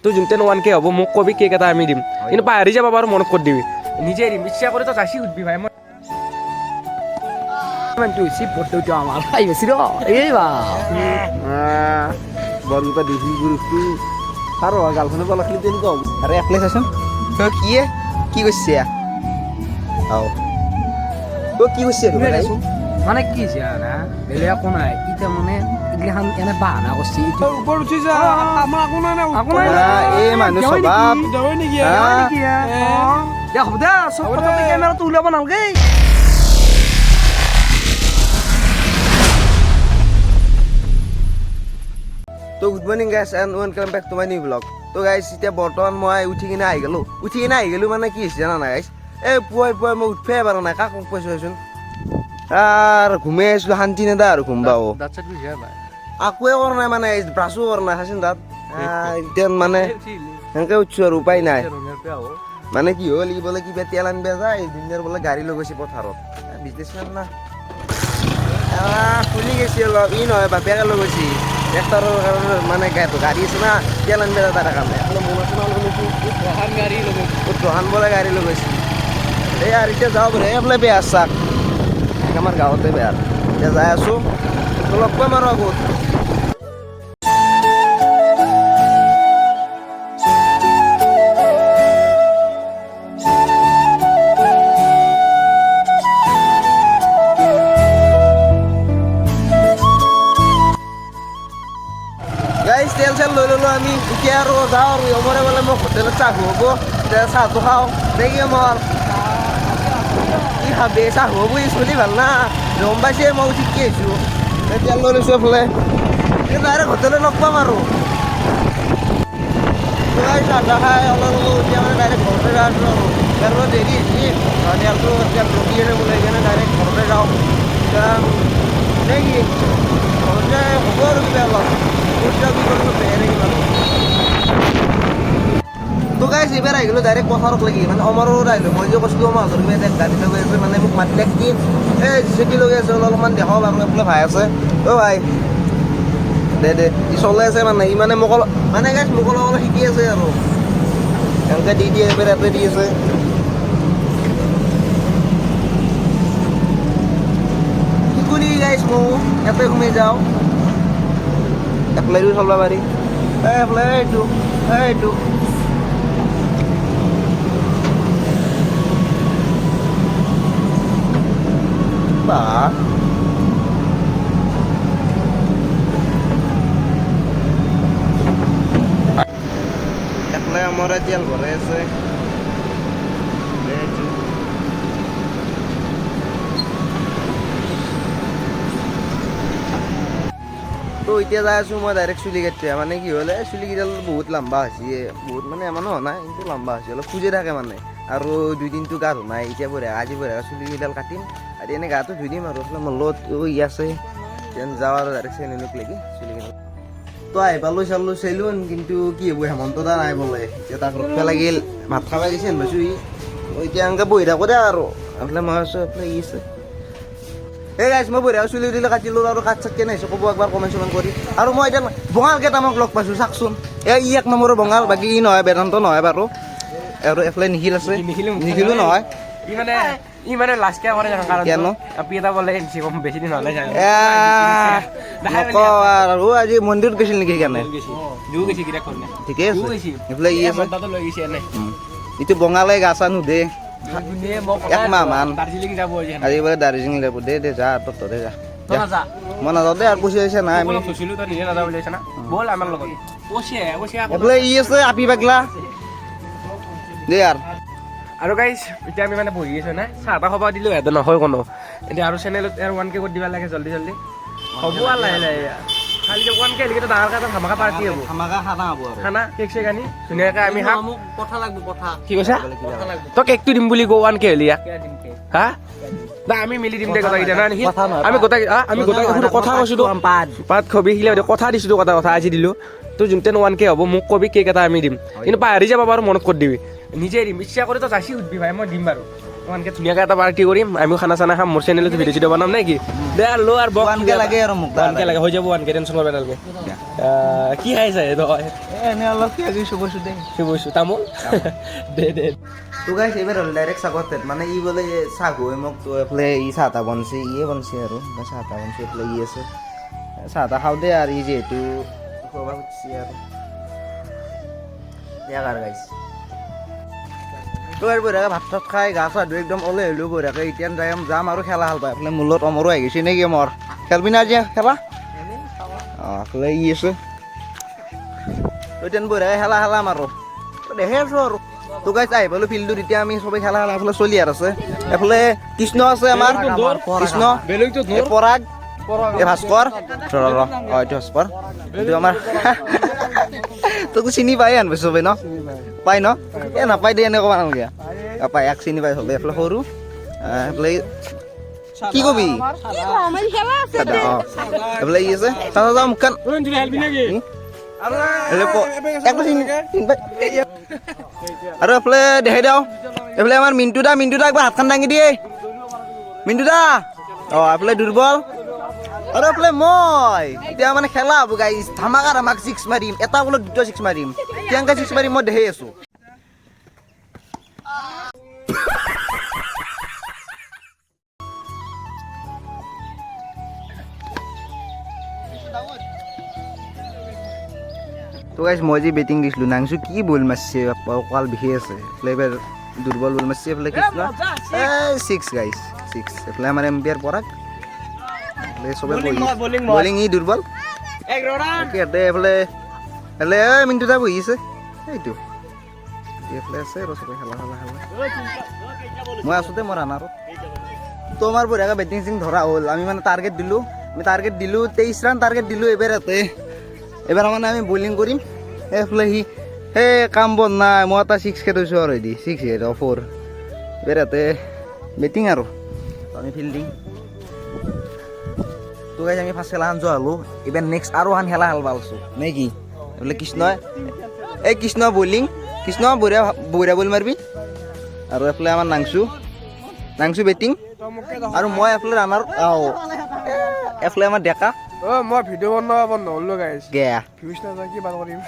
তোৰ যোনতে 1K হ'ব মোক কবি কেক এটা আমি দিম কিন্তু পাহৰি যাবা বাৰু মনত কৰি দিবি নিজে দিম ইচ্ছা কৰি তই যাচি সুধবি ভাই মই তুই সি পড়তে আমার ভাই বেশি র এই বা বলটা দেখি গুরুত্ব আর গার্লফ্রেন্ড বলা খালি তেন কম আরে অ্যাপ্লাই আছেন তো কি করছিস আও তো কি করছিস মানে কি জানা বেলে কোন নাই ইটা মানে ইগলাহান এনে বাহানা করছি উপর উঠি যা আমার কোন না এই মানুষ স্বভাব যাওই নাকি দেখো দে সব কথা ক্যামেরা তুলব নালগে তো good morning guys and welcome back to my new blog তো গাইস এতিয়া বৰ্তমান মই উঠি কিনে আহি গলো মানে কি হৈছে জানা না গাইস এই পুৱাই মই উঠফে পাৰা নাই কাক কৈছোচোন আৰ ঘুমে আছিলো শান্তি নেদা আৰু ঘুমবাও আকোৱে কৰা নাই মানে ব্ৰাছো কৰা নাই হাসিন দাঁত এতিয়া মানে সেনেকে উঠছো আৰু উপায় নাই মানে কি হ'ল ই বোলে কিবা তেল আনিব যায় দিনৰ বোলে গাড়ী লৈ গৈছে পথাৰত বিজনেছমেন না খুলি গেছি অলপ ই নহয় বাপেকে লৈ গৈছি ট্ৰেক্টৰৰ কাৰণে মানে গাড়ী আছে না তেল আনিব যায় তাৰ কাৰণে গ্ৰহান বোলে গাড়ী লৈ গৈছে এই আৰু এতিয়া যাওঁ বোলে এই বোলে বেয়া চাক আমাৰ গাঁৱতে বেয়া এতিয়া যাই আছো লগ পাম আৰু আগত গাইজ তেল চেল লৈ ল'লো আমি এতিয়া আৰু যাওঁ আৰু অমৰে বোলে মোক হোটেলত চাহ খুৱাব এতিয়া চাহটো খাওঁ দেখি মোৰ কি খাবি চাহ খুৱাব চলি ভাল না গম পাইছে মই ঠিকে আহিছোঁ তেল লৈ লৈছোঁ এইফালে ডাইৰেক্ট হোটেলত লগ পাম আৰু চাহ তাহ খাই অলপ এতিয়া মানে ডাইৰেক্ট ঘৰতে যাওঁ আছোঁ আৰু তেলৰ দেৰি হৈছে তেলটো এতিয়া ৰখি কেনে ওলাই কেনে ডাইৰেক্ট ঘৰতে যাওঁ এতিয়া নেকি ঘৰতে হ'ব আৰু কিবা অলপ তো গাইছ এইবাৰ আহি গ'লো ডাইৰেক্ট পথাৰত লাগি মানে অমৰৰ আহিলোঁ মই যে কৈছিলোঁ মই হাতৰ কিবা গাড়ী লৈ আছে মানে মোক মাতিলে কি এই চিটি লৈ আছে অলপমান দেখাওক আৰু এইফালে ভাই আছে অ' ভাই দে ই চলাই আছে মানে ই মানে মোক মানে গাইছ মোক অলপ শিকি আছে আৰু এনেকৈ দি দিয়ে এইবাৰ ইয়াতে দি আছে শিকনি গাইছ মোক ইয়াতে সোমাই যাওঁ এপ্লাইটো চলাব পাৰি এইটো বা এপ্লাই আমাৰ তেল ভৰাই আছে তো এতিয়া যাই আছোঁ মই ডাইৰেক্ট চুলি কাটিয়া মানে কি হ'লে চুলিকেইডাল বহুত লম্বা হৈছে বহুত মানে ইমানো হোৱা নাই কিন্তু লম্বা হৈছে অলপ খুজে থাকে মানে আৰু 2 দিনটো গা ধোৱা নাই এতিয়া আজি চুলিকেইডাল কাটিম আৰু এনেই গাটো ধুই দিম আৰু মোৰ লগত ই আছে যেন যাওঁ আৰু ডাইৰেক্ট চেনেলক লাগি চুলিকেইডাল তো আহি পালোঁ চালোঁ চেলুন কিন্তু কি হ'ব হেমন্ত দা নাই বোলে এতিয়া তাক ৰখিব লাগিল ভাত খাব গৈছে ভাবিছোঁ ই এতিয়া এনেকৈ বহি থাকোঁ দে আৰু এইফালে মই আছোঁ এইফালে ই আছে এই গাইছ মই বঢ়িয়া চুলি দিলে কাটিলোঁ আৰু কাট চাট কেনে আহিছোঁ ক'ব একবাৰ কমেণ্ট চমেণ্ট কৰি আৰু মই এতিয়া বঙাল কেইটামাক লগ পাইছোঁ চাওকচোন ই 1 নম্বৰৰ বঙাল বাকী ই নহয় বেদান্ত নহয় বাৰু আৰু এইফালে নিখিল আছে নিখিলো নহয় ই মানে লাষ্টকে কৰে কাৰণ কেনো আপি এটা বোলে বেছি দিন হ'লে যায় আৰু আজি মন্দিৰত গৈছিল নেকি সেইকাৰণে ঠিকে আছে এইফালে ই আছে ইটো বঙালে গা চা নুধে 1 মাহ মান আজি বোলে দাৰ্জিলিং যাব দে যা তহঁতে যা মই নাযাওঁ দে আৰু পইচা চইচা নাই আমি এইফালে ই আছে আপি পাগলা দে আৰু গাইজ এতিয়া আমি মানে বহি আছোঁ না চাহ এটা খাব দিলোঁ সিহঁতে নহয় কোনো এতিয়া আৰু চেনেলত আৰু 1K কৰি দিব লাগে জল্দি হ'ব আৰু লাহে লাহে খালি 1K হ'লে কিন্তু ডাঙৰকৈ এটা ধামাকা পাৰ্টি হ'ব খানা কেক চেক আনি ধুনীয়াকৈ আমি খাম কি কৈছা তই কেকটো দিম বুলি কওঁ 1K হ'লে হা আমি মিলি দিম দে গোটেইকেইটা না নেকি আমি গোটেই কথা কৈছোঁ পাত খবি শিলে কথা দিছোঁ কথা আজি দিলোঁ তোৰ যোনতে 1K হ'ব মোক কবি কেক এটা আমি দিম কিন্তু পাহৰি যাবা বাৰু মনত কৰি দিবি নিজে দিম ইচ্ছা কৰি তই যাচি সুধবি ভাই মই দিম বাৰু 1K ধুনীয়াকৈ এটা পাৰ্টি কৰিম আমিও খানা চানা খাম মোৰ চেনেলত ভিডিঅ' চিডিঅ' বনাম নে কি দে আৰু ল আৰু 1K লাগে আৰু মোক 1K লাগে হৈ যাব 1K টেনশ্যন কৰিব নালাগে কি খাইছা তই এনে অলপ কিবা কিবি চুবছো দে চুবইছো তামোল দে তো গাইছ এইবাৰ হ'ল ডাইৰেক্ট চাগত মানে ই বোলে চাহ গৈ মোক তো এফালে ই চাহ তাহ বনছে ইয়ে বনছে আৰু চাহ তাহ বনছে এফালে ই আছে চাহ তাহ খাওঁ দে আৰু ই যিহেতু খোৱা খুজিছে আৰু দিয়া কাৰ গাইছ তো আৰু বঢ়িয়াকৈ ভাত চাত খাই গা চা ধুই একদম ওলাই আহিলোঁ বঢ়িয়াকৈ এতিয়া যাম আৰু খেলা হাল পাই এইফালে মূলত অমৰো আহি গৈছে নেকি মোৰ খেলবি না আজি খেলা অঁ এইফালে ই আছে তো এতিয়া বঢ়িয়াকৈ খেলা খেলাম আৰু দেখে আছোঁ আৰু তো গাইছ আহি পালোঁ ফিল্ডটোত এতিয়া আমি চবেই খেলা খেলা এফালে চলি আৰু আছে এফালে কৃষ্ণ আছে আমাৰ কৃষ্ণ পৰাগ এই ভাস্কৰ অঁ এইটো ভাস্কৰ এইটো আমাৰ তোকো চিনি পাই আনবি চবেই ন পাই ন এ নাপাই দে এনে ক'ব নালাগে পাই এক চিনি পাই চবেই এফালে সৰু এফালে কি কবি অঁ এফালে ই আছে চাওঁ যাওঁ মুখখন আৰু এফালে দেখাই দিওঁ এইফালে আমাৰ মিণ্টু দা একবাৰ হাতখন দাঙি দিয়ে মিণ্টু দা অঁ এইফালে দুৰ্বল আৰু এইফালে মই এতিয়া মানে খেলা হ'ব গাইছ ধামাকা ধামাক 6 মাৰিম এটা বলত 2টা 6 মাৰিম কেনেকৈ 6 মাৰিম মই দেখাই আছোঁ তো গাইছ মই যে বেটিং দিছিলোঁ নাংচু কি বল মাৰিছে কঁকাল বিষাই আছে এইফালে দুৰ্বল বল মাৰিছে এইফালে কৃষ্ণ এই 6 গাইছ 6 এইফালে আমাৰ এম্পিয়াৰ পৰাগ এইফালে চবে বলিং ই দুৰ্বল এইফালে মিণ্টু দা বহি আছে এইটো এইফালে আছে আৰু চবে খেলা মই আছোঁ দে মই ৰানাৰত তো আমাৰ বঢ়িয়াকৈ বেটিং চিং ধৰা হ'ল আমি মানে টাৰ্গেট দিলোঁ 23 ৰান টাৰ্গেট দিলোঁ এইবাৰ মানে আমি বলিং কৰিম এইফালে সি সেই কাম বন নাই মই এটা 6 থৈছোঁ আৰু দি 6 4 এইবাৰ ইয়াতে বেটিং আৰু আমি ফিল্ডিং তো গাইছ আমি ফাৰ্ষ্ট খেলাখন যোৱা হ'লোঁ এইবাৰ নেক্সট আৰু এখন খেলা খেলবা আছোঁ নে কি এইফালে কৃষ্ণ বলিং কৃষ্ণ বঢ়িয়া বল মাৰিবি আৰু এইফালে আমাৰ নাংচু বেটিং আৰু মই এইফালে ৰানাৰ এইফালে আমাৰ ডেকা মই ভিডিঅ' বনাব নহ'লো গাইছ গেয়া ভিউজ নাযায় কি ভাল কৰিম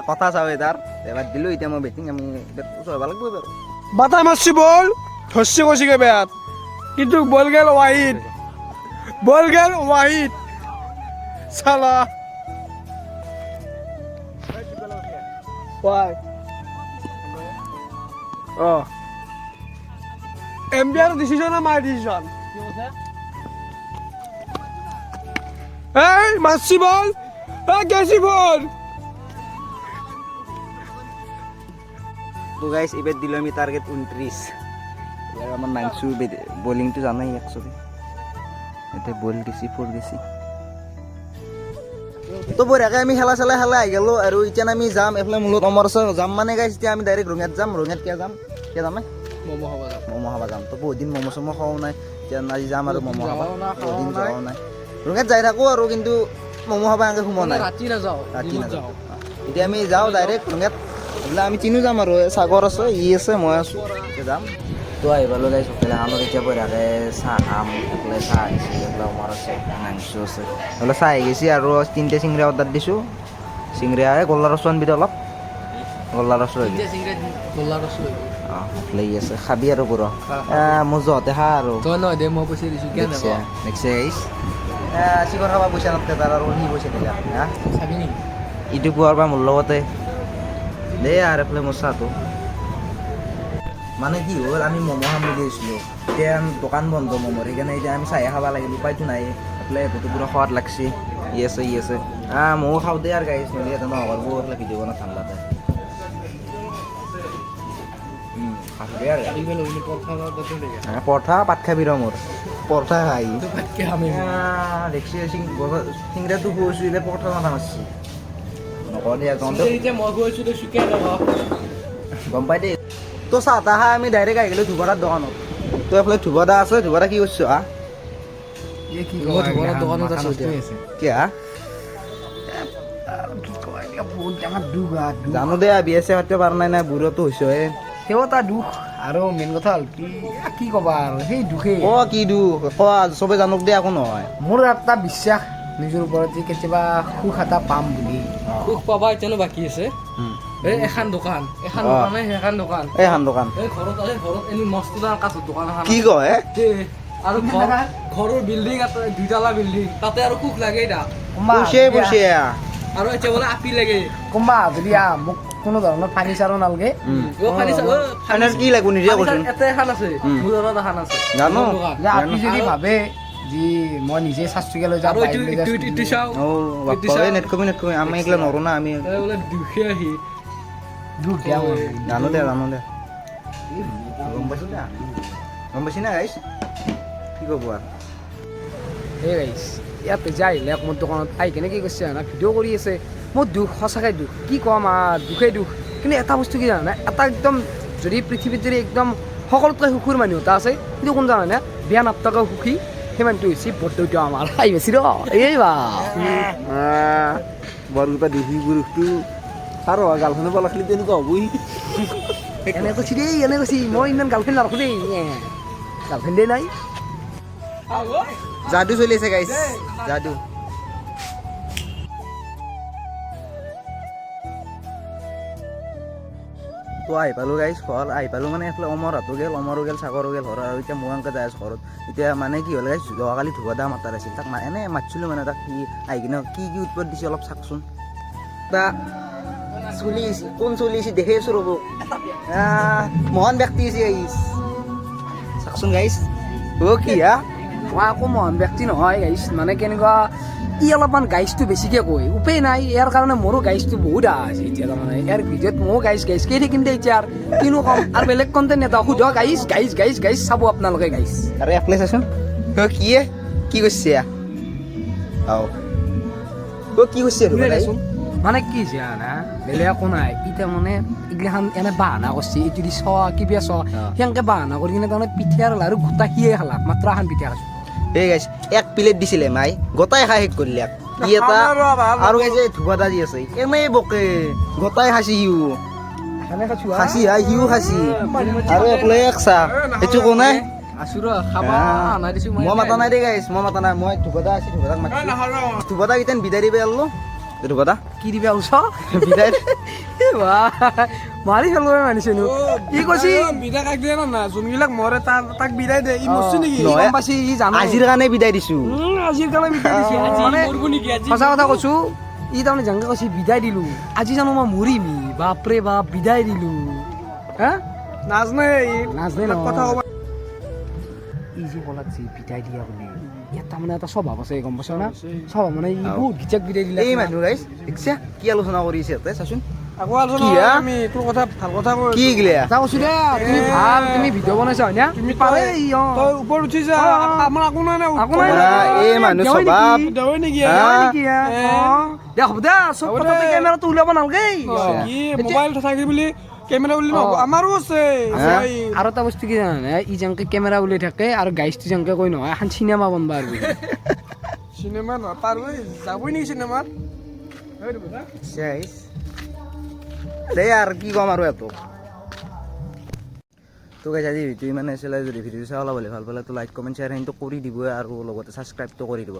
কথা চাওঁ তাৰ এবাৰ দিলোঁ এতিয়া মই বেটিং আমি চাব লাগিব বাৰু বাটা মাৰছি বল ধৰছি কৈছিগে বেয়াত কিন্তু বল গেল ৱাহিদ চালা এম্পিয়াৰ ডিচিছন না মাই ডিচিছন এই মারছি বল গেছি বল তো গাইছ এবার দিল আমি টার্গেট 29 এবার আমার নাংচু বোলিং তো জানাই একচুয়ালি এতে বল গেছি 4 গেছি তো বঢ়িয়াকৈ আমি খেলা আহি গ'লো আৰু এতিয়া আমি যাম এইফালে মূলত অমৰ আছে যাম মানে গাইছ এতিয়া আমি ডাইৰেক্ট ৰঙিয়াত যাম কিয় যাম ম'ম' খাব যাম তো বহুত দিন ম'ম' চম' খোৱাও নাই এতিয়া আজি যাম আৰু ম'ম' খাব বহুত দিন যোৱাও নাই ৰঙিয়াত যাই থাকোঁ আৰু কিন্তু ম'ম' খাব এনেকৈ সোমোৱা নাই ৰাতি নাযাওঁ এতিয়া আমি যাওঁ ডাইৰেক্ট ৰঙিয়াত এইবিলাক আমি চিনো যাম আৰু সাগৰ আছে ই আছে মই আছোঁ এতিয়া যাম তো আহি পালোঁ গাইছ হোটেলখনত এতিয়া বঢ়িয়াকৈ চাহ খাম এইফালে চাহ আহিছে এইফালে অমৰ আছে নাংচু আছে এইফালে চাহ আহি গৈছে আৰু 3টা চিংৰা অৰ্ডাৰ দিছোঁ চিংৰা গোল্লা ৰচু আনবি অলপ গোল্লা ৰচু অঁ এইফালে ই আছে খাবি আৰু পুৰ মোৰ যহঁতে খা আৰু নেক্সট আহিছ চিকন খাব পইচা নাথাকে তাৰ আৰু সি পইচা দিলে হা ইটো পোৱাৰ পৰা মোৰ লগতে দেই আৰু এইফালে মোৰ চাহটো মানে কি হ'ল আমি ম'ম' খাম বুলি আহিছিলোঁ এতিয়া দোকান বন্ধ ম'মৰ সেইকাৰণে এতিয়া আমি চাহে খাব লাগিল উপায়টো নাই এইফালে এইটো পুৰা সোৱাদ লাগছে ই আছে ময়ো খাওঁ দে আৰু গাইছ নহ'লে ইয়াতে নহ'ব এইফালে ভিডিঅ' বনাই ঠাণ্ডাতে পৰঠা পাত খাবি ৰ মোৰ পৰঠা খাই দেখছি চিংৰাটো খুৱাইছোঁ এতিয়া পৰঠা মাথা মাৰছি নকওঁ দিয়া গম পাই দেই তো চাহ তাহ খাই আমি ডাইৰেক্ট আহি গ'লোঁ ধুবৰাৰ দোকানত তো এইফালে ধুবদা আছে ধুবদা কি কৰিছোঁ হা দোকানত আছোঁ কি হা জানো দে বিয়া চিয়া পাতিব পৰা নাই বুঢ়াটো হৈছে সেও এটা দুখ আৰু মেইন কথা হ'ল কি ক'বা আৰু সেই দুখেই কি দুখ চবে জানক দে একো নহয় মোৰ এটা বিশ্বাস নিজৰ ওপৰত যে কেতিয়াবা সুখ এটা পাম বুলি সুখ পাবা এতিয়ানো বাকী আছে এখন দোকান সেইখন দোকান এই ঘৰত এনে মস্ত ডাঙৰ কাঠৰ দোকান এখন কি কয় আৰু ঘৰৰ বিল্ডিং এটা 2 বিল্ডিং তাতে আৰু সুখ লাগে এটা পুছে আৰু এতিয়া বোলে আপি লাগে কোনোবা যদি মোক কোনো ধৰণৰ ফাৰ্নিচাৰো নালাগে ফাইনেল কি লাগিব নিজে কৈছোন এটা এখন আছে মোৰ ঘৰত এখন আছে জানো যে আপুনি যদি ভাবে যে মই নিজে চাষ্টুকে লৈ যাম আৰু ইটো চাওঁ নেট কমি আমি এইগিলা নৰো না আমি বোলে দুখে আহি দুখ দিয়া মই জানো দে গম পাইছি না গাইছ কি ক'ব আৰু এই গাইছ ইয়াতে যে আহিলে মোৰ দোকানত আহি কেনে কি কৰিছে জানা ভিডিঅ' কৰি আছে মোৰ দুখ সঁচাকৈ দুখ কি ক'ম দুখেই দুখ কিন্তু এটা বস্তু কি জানা এটা একদম যদি পৃথিৱীত যদি একদম সকলোতকৈ সুখৰ মানুহ এটা আছে কিন্তু কোন জানানে বিয়া নাপতাকৈ সুখী সেই মানুহটো হৈছে বৰ্তটো আমাৰ আহি বেছি ৰ এই বা বৰগোটা দেখি পুৰুষটো আৰু গাৰ্লফ্ৰেণ্ড পালা খালি তেনেকুৱা হ'বই এনে কৈছি দেই এনে কৈছি মই ইমান গাৰ্লফ্ৰেণ্ড নাৰাখোঁ দেই গাৰ্লফ্ৰেণ্ডে নাই যাদু চলি আছে গাইছ যাদু তো আহি পালোঁ গাইছ ঘৰ আহি পালোঁ মানে এইফালে অমৰো গেল চাগৰো গেল ঘৰত আৰু এতিয়া মোৰ আনকে যাই আছোঁ ঘৰত এতিয়া মানে কি হ'ল গাইছ যোৱাকালি ধুবাদা মাতাৰ আছিল তাক এনে মাতিছিলোঁ মানে তাক আহি কিনে কি উৎপাত দিছে অলপ চাকচোন তা চলি আহিছে কোন চলি আহিছে দেখি আছোঁ ৰ'ব মহান ব্যক্তি আছে গাইছ চাকচোন গাইছ কি মই আকৌ মহান ব্যক্তি নহয় গাইছ মানে কেনেকুৱা ই অলপমান গাইজটো বেছিকৈ কয় উপায় নাই ইয়াৰ কাৰণে মোৰো গাইজটো বহুত আছে এতিয়া তাৰমানে ইয়াৰ ভিডিঅ'ত ময়ো গাইজ কেই থাকিম দে এতিয়া আৰু কিনো কম আৰু বেলেগ কণ্টেণ্ট এটা সোধক গাইজ চাব আপোনালোকে গাইজ আৰু এপ্লাই চাচোন কি কৈছে কি কৈছে মানে কি হৈছে না বেলেগ একো নাই এতিয়া মানে এইগিলাখান এনে বাহানা কৰিছে এইটো দি কিবা সেনেকৈ বাহানা কৰি কিনে তাৰমানে পিঠা আৰু লাৰু গোটা সিয়ে খালা মাত্ৰ এখন পিঠা খাইছোঁ এই গাইছ এক প্লেট দিছিলে মাই গোটাই খাই শেষ কৰিলে ই এটা আৰু গাইছে ধুবাদা যি আছে এনেই বকে গোটাই খাইছে খাচি সিও খাচি আৰু একলৈ এক চাহ সেইটো কোৱা নাই আছোঁ ৰ খাবা আনাই দিছোঁ মই মাতা নাই দেই গাইছ মই ধুবাদা আছি ধুবাদাক মাতিছোঁ ধুবাদা কেইটান বিদায় দিবি আল্লো ধুবাদা কি দিবি ওচ বিদায় মাৰি খেলো মানিছেনো ই কৈছি বিদায় কাক দিয়ে না যোনবিলাক মৰে তাক বিদায় দিয়ে ই মৰছি নেকি নহয়, পাইছি ই জানো আজিৰ কাৰণে বিদায় দিছোঁ আজিৰ কাৰণে বিদায় দিছে মানে মৰব নেকি আজি সঁচা কথা কৈছো ই তাৰমানে যেনেকে কৈছে বিদায় দিলো আজি জানো মই মৰিমি বাপৰে বাপ বিদায় দিলো হা নাজনে নাজনে কথা ক'ব ই যে কলাক যে বিদায় দিয়া বুলি ইয়াত তাৰমানে এটা স্বভাৱ আছে গম পাইছ না স্বভাৱ মানে ই বহুত গিচাক বিদায় দিলে এই মানুহ গাইছ দেখিছা কি আলোচনা কৰিছে ইয়াতে চাচোন আকৌ আলোচনা কি হা? আমি তোৰ কথা ভাল কথা কৈ কি গিলা এটা কৈছো দে তুমি ভাল তুমি ভিডিঅ' বনাইছা হয় না তুমি পাৰে ই তই ওপৰত উঠিছা আমাৰ একো নাই না একো নাই এই মানুহ স্বভাৱ দেৱই নেকি দে হ'ব দে চব কথাতে কেমেৰাটো উলিয়াব নালাগে কি মোবাইল থাকি বুলি কেমেৰা বুলি নহ'ব আমাৰো আছে আৰু এটা বস্তু কি জানানে ই যেনেকে কেমেৰা উলিয়াই থাকে আৰু গাইজটো যেনেকে কৈ নহয় এখন চিনেমা বনবা আৰু চিনেমা নহয় পাৰ হৈ যাবই নেকি চিনেমাত দেই আৰু কি ক'ম আৰু এটো তো গাইছ আজি ভিডিঅ' ইমানে আছিলে যদি ভিডিঅ'টো চাই ওলাব ভাল পালে তো লাইক কমেণ্ট শ্বেয়াৰ সেইটো কৰি দিব আৰু লগতে ছাবস্ক্ৰাইবটো কৰি দিব